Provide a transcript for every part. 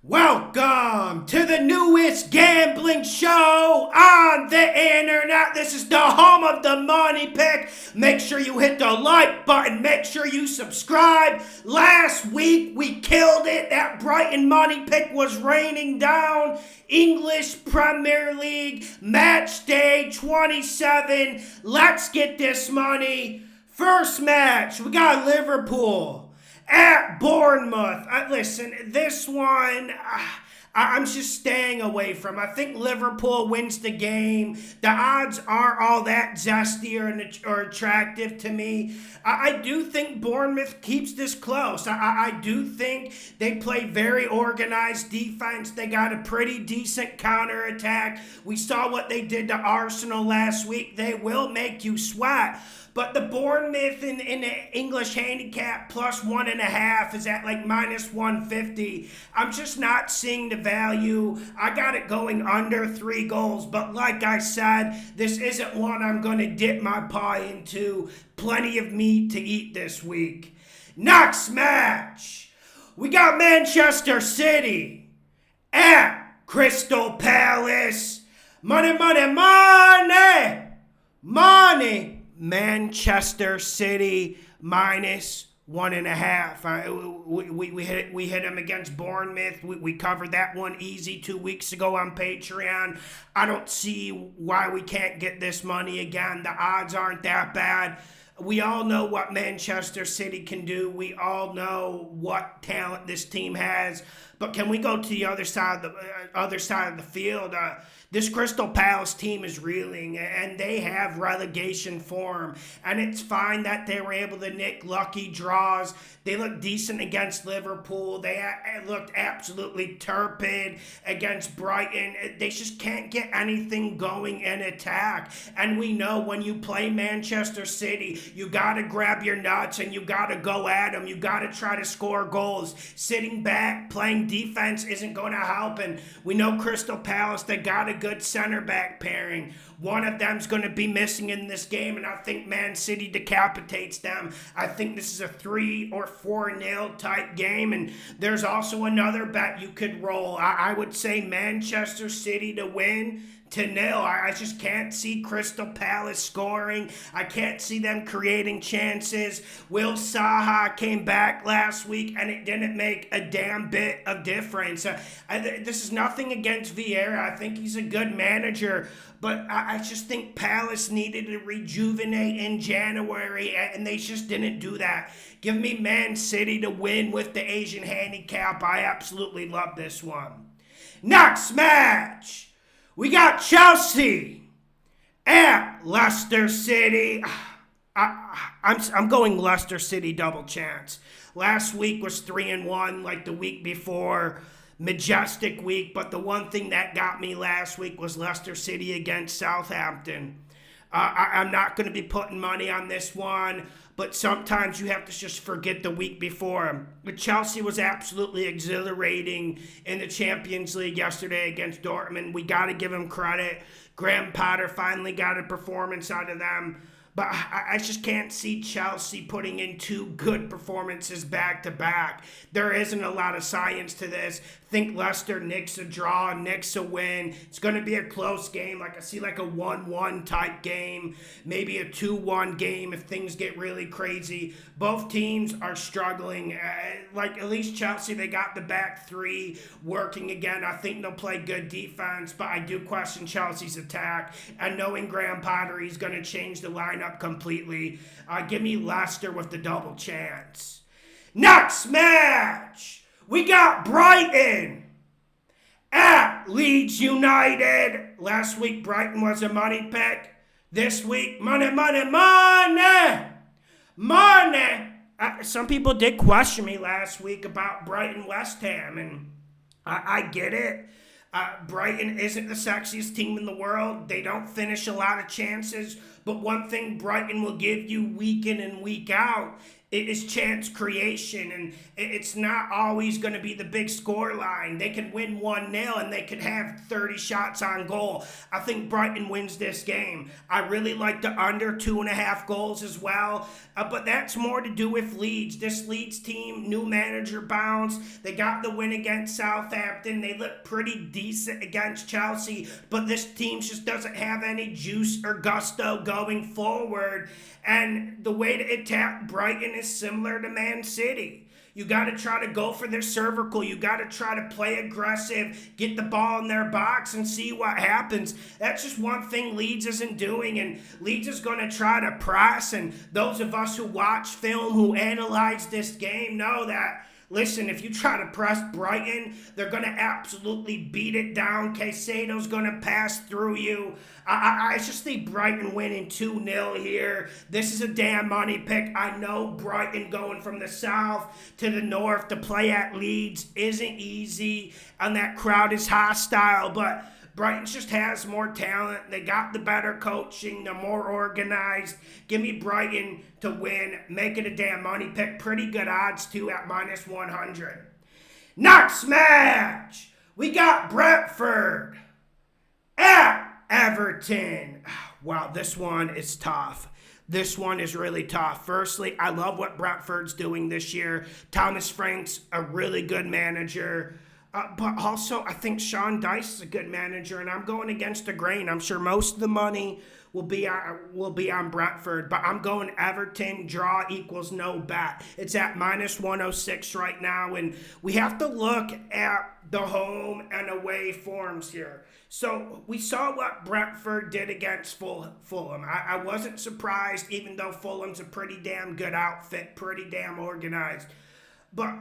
Welcome to the newest gambling show on the internet. This is the home of the money pick. Make sure you hit the like button. Make sure you subscribe. Last week we killed it. That Brighton money pick was raining down. English Premier League match day 27. Let's get this money. First match, we got Liverpool at Bournemouth. Listen, this one, I'm just staying away from. I think Liverpool wins the game. The odds aren't all that zesty or attractive to me. I do think Bournemouth keeps this close. I do think they play very organized defense. They got a pretty decent counterattack. We saw what they did to Arsenal last week. They will make you sweat. But the Bournemouth in the English handicap plus 1.5 is at like minus 150. I'm just not seeing the value. I got it going under 3 goals. But like I said, this isn't one I'm going to dip my pie into. Plenty of meat to eat this week. Next match, we got Manchester City at Crystal Palace. Money, money, money, money. Manchester City minus 1.5. We hit them against Bournemouth. We covered that one easy 2 weeks ago on Patreon. I don't see why we can't get this money again. The odds aren't that bad. We all know what Manchester City can do. We all know what talent this team has. But can we go to the other side of the field? This Crystal Palace team is reeling, and they have relegation form. And it's fine that they were able to nick lucky draws. They looked decent against Liverpool. They looked absolutely turpid against Brighton. They just can't get anything going in attack. And we know when you play Manchester City, you got to grab your nuts and you got to go at them. You got to try to score goals. Sitting back, playing defense isn't going to help. And we know Crystal Palace, they got a good center back pairing. One of them's going to be missing in this game, and I think Man City decapitates them. I think this is a 3 or 4-0 type game, and there's also another bet you could roll. I would say Manchester City to win to 0. I just can't see Crystal Palace scoring. I can't see them creating chances. Will Saha came back last week and it didn't make a damn bit of difference. This is nothing against Vieira. I think he's a good manager, but I just think Palace needed to rejuvenate in January, and they just didn't do that. Give me Man City to win with the Asian handicap. I absolutely love this one. Next match, we got Chelsea at Leicester City. I'm going Leicester City double chance. Last week was 3-1 like the week before. Majestic week, but the one thing that got me last week was Leicester City against Southampton. I'm not going to be putting money on this one, but sometimes you have to just forget the week before. But Chelsea was absolutely exhilarating in the Champions League yesterday against Dortmund. We got to give them credit. Graham Potter finally got a performance out of them. But I just can't see Chelsea putting in 2 good performances back-to-back. There isn't a lot of science to this. Think Leicester nicks a draw, nicks a win. It's going to be a close game. I see like a 1-1 type game, maybe a 2-1 game if things get really crazy. Both teams are struggling. At least Chelsea, they got the back 3 working again. I think they'll play good defense, but I do question Chelsea's attack. And knowing Graham Potter, he's going to change the lineup completely. Give me Leicester with the double chance. Next match, we got Brighton at Leeds United. Last week, Brighton was a money pick. This week, money, money, money, money. Some people did question me last week about Brighton West Ham, and I get it. Brighton isn't the sexiest team in the world. They don't finish a lot of chances. But one thing Brighton will give you week in and week out It is chance creation, and it's not always going to be the big score line. They can win 1-0 and they could have 30 shots on goal. I think Brighton wins this game. I really like the under 2.5 goals as well, but that's more to do with Leeds. This Leeds team, new manager bounce. They got the win against Southampton. They look pretty decent against Chelsea, but this team just doesn't have any juice or gusto going forward. And the way to attack Brighton is similar to Man City. You got to try to go for their cervical. You got to try to play aggressive, get the ball in their box and see what happens. That's just one thing Leeds isn't doing, and Leeds is going to try to press. And those of us who watch film, who analyze this game, know that, listen, if you try to press Brighton, they're going to absolutely beat it down. Caicedo's going to pass through you. I just think Brighton winning 2-0 here. This is a damn money pick. I know Brighton going from the south to the north to play at Leeds isn't easy, and that crowd is hostile, but Brighton just has more talent. They got the better coaching. They're more organized. Give me Brighton to win. Make it a damn money pick. Pretty good odds, too, at -100. Next match, we got Brentford at Everton. Wow, this one is tough. This one is really tough. Firstly, I love what Brentford's doing this year. Thomas Frank's a really good manager. But also, I think Sean Dyche is a good manager, and I'm going against the grain. I'm sure most of the money will be on Brentford, but I'm going Everton. Draw equals no bet. It's at -106 right now, and we have to look at the home and away forms here. So we saw what Brentford did against Fulham. I wasn't surprised, even though Fulham's a pretty damn good outfit, pretty damn organized. But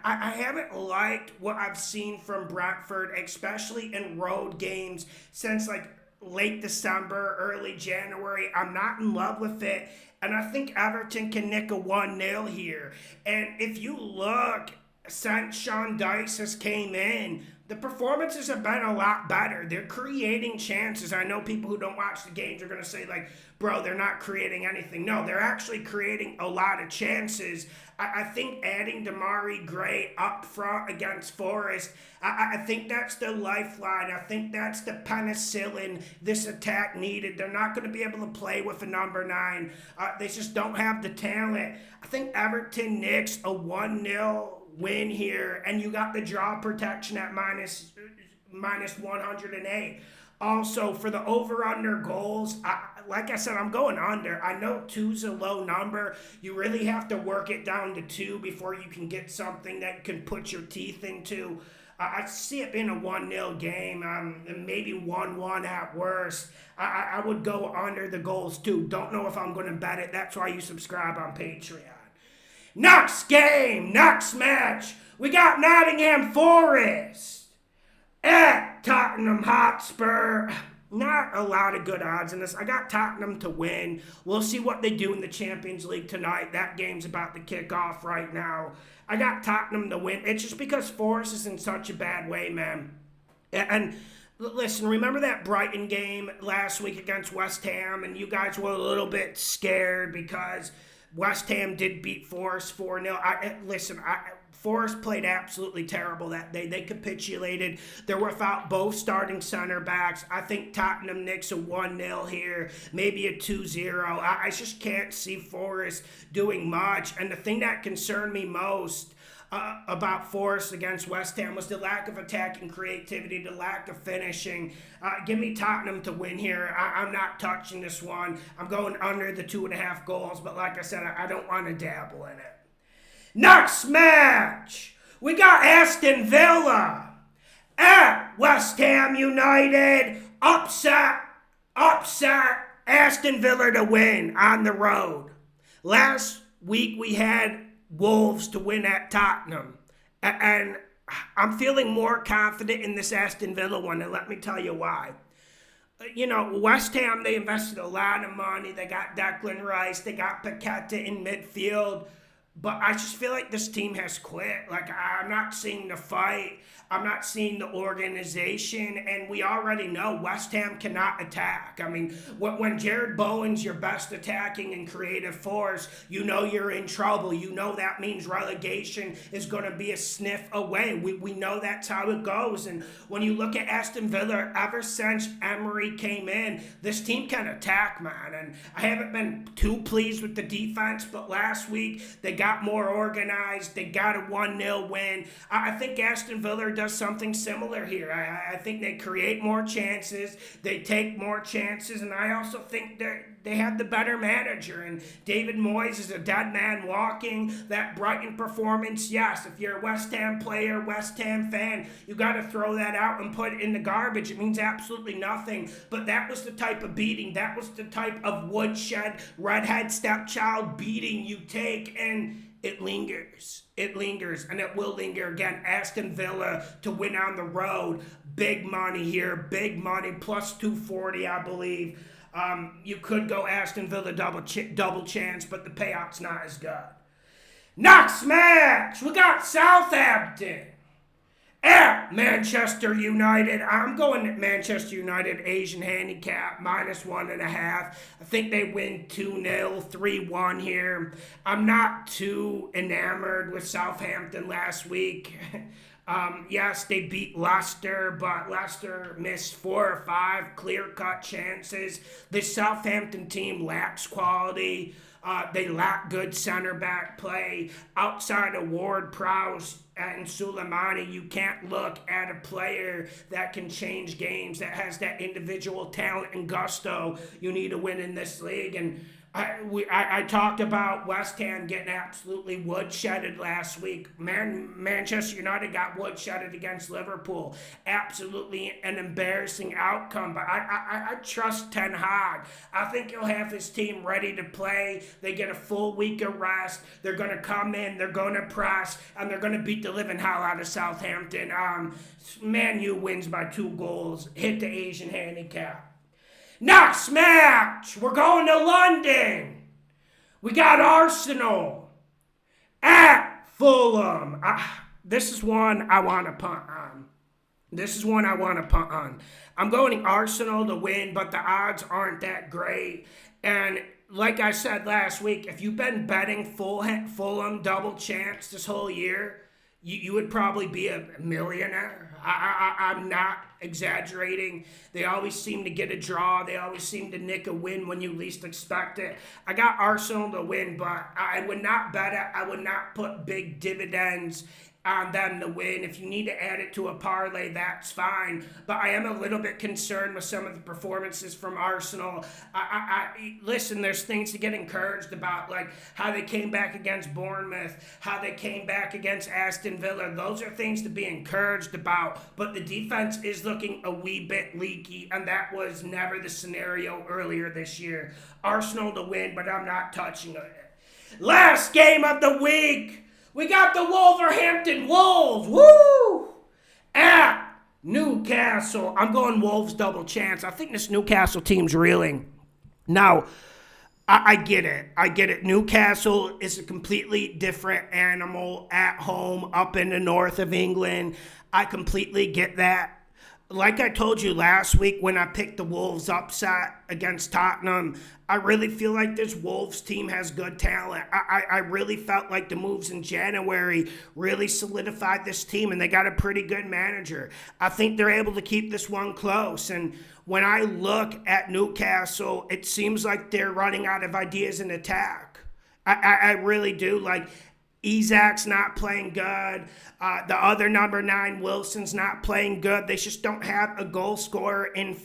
I haven't liked what I've seen from Bradford, especially in road games, since like late December, early January. I'm not in love with it, and I think Everton can nick a 1-0 here. And if you look, since Sean Dyche has came in, the performances have been a lot better. They're creating chances. I know people who don't watch the games are going to say, like, bro, they're not creating anything. No, they're actually creating a lot of chances. I think adding Damari Gray up front against Forest, I think that's the lifeline. I think that's the penicillin this attack needed. They're not going to be able to play with a number 9. They just don't have the talent. I think Everton nicks a 1-0 win here, and you got the draw protection at -108. Also, for the over-under goals, like I said, I'm going under. I know 2's a low number. You really have to work it down to 2 before you can get something that can put your teeth into. I see it being a 1-0 game, maybe 1-1 at worst. I would go under the goals too. Don't know if I'm going to bet it. That's why you subscribe on Patreon. Next game, next match, we got Nottingham Forest at Tottenham Hotspur. Not a lot of good odds in this. I got Tottenham to win. We'll see what they do in the Champions League tonight. That game's about to kick off right now. I got Tottenham to win. It's just because Forest is in such a bad way, man. And listen, remember that Brighton game last week against West Ham, and you guys were a little bit scared because West Ham did beat Forest 4-0. Forest played absolutely terrible that day. They capitulated. They're without both starting center backs. I think Tottenham nicks a 1-0 here, maybe a 2-0. I just can't see Forest doing much. And the thing that concerned me most about Forest against West Ham was the lack of attacking creativity, the lack of finishing. Give me Tottenham to win here. I'm not touching this one. I'm going under the 2.5 goals, but like I said, I don't want to dabble in it. Next match, we got Aston Villa at West Ham United. Upset Aston Villa to win on the road. Last week we had Wolves to win at Tottenham, and I'm feeling more confident in this Aston Villa one, and let me tell you why. You know, West Ham, they invested a lot of money. They got Declan Rice, they got Paqueta in midfield, But I just feel like this team has quit. Like, I'm not seeing the fight. I'm not seeing the organization. And we already know West Ham cannot attack. I mean, when Jared Bowen's your best attacking and creative force, you know you're in trouble. You know that means relegation is going to be a sniff away. We know that's how it goes. And when you look at Aston Villa, ever since Emery came in, this team can attack, man. And I haven't been too pleased with the defense, but last week they got more organized. They got a 1-0 win. I think Aston Villa does something similar here. I think they create more chances. They take more chances. And I also think they have the better manager. And David Moyes is a dead man walking. That Brighton performance, yes, if you're a West Ham player, West Ham fan, you got to throw that out and put it in the garbage. It means absolutely nothing. But that was the type of beating. That was the type of woodshed, redhead stepchild beating you take. And it lingers. It lingers, and it will linger again. Aston Villa to win on the road. Big money here. Big money. Plus 240, I believe. You could go Aston Villa double chance, but the payout's not as good. Next match, we got Southampton at Manchester United. I'm going at Manchester United Asian handicap -1.5. I think they win 2-0, 3-1 here. I'm not too enamored with Southampton last week. Yes, they beat Leicester, but Leicester missed 4 or 5 clear-cut chances. This Southampton team lacks quality. They lack good center back play. Outside of Ward-Prowse and Soleimani, you can't look at a player that can change games, that has that individual talent and gusto you need to win in this league. And I talked about West Ham getting absolutely woodshedded last week. Manchester United got woodshedded against Liverpool. Absolutely an embarrassing outcome. But I trust Ten Hag. I think he'll have his team ready to play. They get a full week of rest. They're going to come in. They're going to press. And they're going to beat the living hell out of Southampton. Man U wins by 2 goals. Hit the Asian handicap. Next match, we're going to London. We got Arsenal at Fulham. This is one I want to punt on. I'm going Arsenal to win, but the odds aren't that great. And like I said last week, if you've been betting Fulham double chance this whole year, you would probably be a millionaire. I'm not exaggerating. They always seem to get a draw. They always seem to nick a win when you least expect it. I got Arsenal to win, but I would not bet it. I would not put big dividends on them to win. If you need to add it to a parlay, that's fine. But I am a little bit concerned with some of the performances from Arsenal. Listen, there's things to get encouraged about, like how they came back against Bournemouth, how they came back against Aston Villa. Those are things to be encouraged about. But the defense is looking a wee bit leaky, and that was never the scenario earlier this year. Arsenal to win, but I'm not touching it. Last game of the week. We got the Wolverhampton Wolves, woo, at Newcastle. I'm going Wolves double chance. I think this Newcastle team's reeling. Now, I get it. Newcastle is a completely different animal at home up in the north of England. I completely get that. Like I told you last week when I picked the Wolves upset against Tottenham, I really feel like this Wolves team has good talent. I really felt like the moves in January really solidified this team, and they got a pretty good manager. I think they're able to keep this one close. And when I look at Newcastle, it seems like they're running out of ideas in attack. I really do. Like, Isak's not playing good. The other number 9, Wilson's not playing good. They just don't have a goal scorer in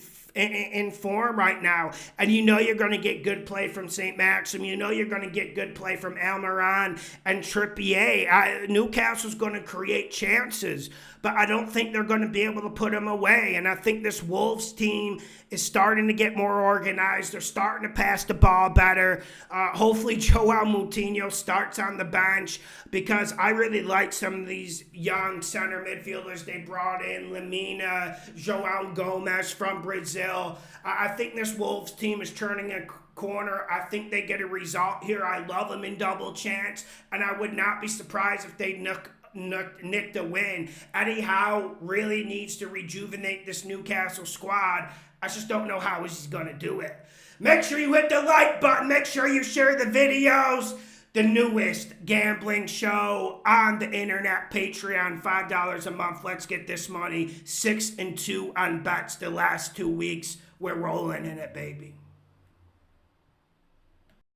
form right now. And you know you're going to get good play from St. Maxim. You know you're going to get good play from Almiron and Trippier. Newcastle's going to create chances, but I don't think they're going to be able to put them away. And I think this Wolves team is starting to get more organized. They're starting to pass the ball better. Hopefully Joao Moutinho starts on the bench, because I really like some of these young center midfielders they brought in. Lemina, Joao Gomez from Brazil. I think this Wolves team is turning a corner. I think they get a result here. I love them in double chance, and I would not be surprised if they nick the win. Eddie Howe really needs to rejuvenate this Newcastle squad. I just don't know how he's going to do it. Make sure you hit the like button. Make sure you share the videos. The newest gambling show on the internet, Patreon, $5 a month. Let's get this money. 6-2 on bets the last 2 weeks. We're rolling in it, baby.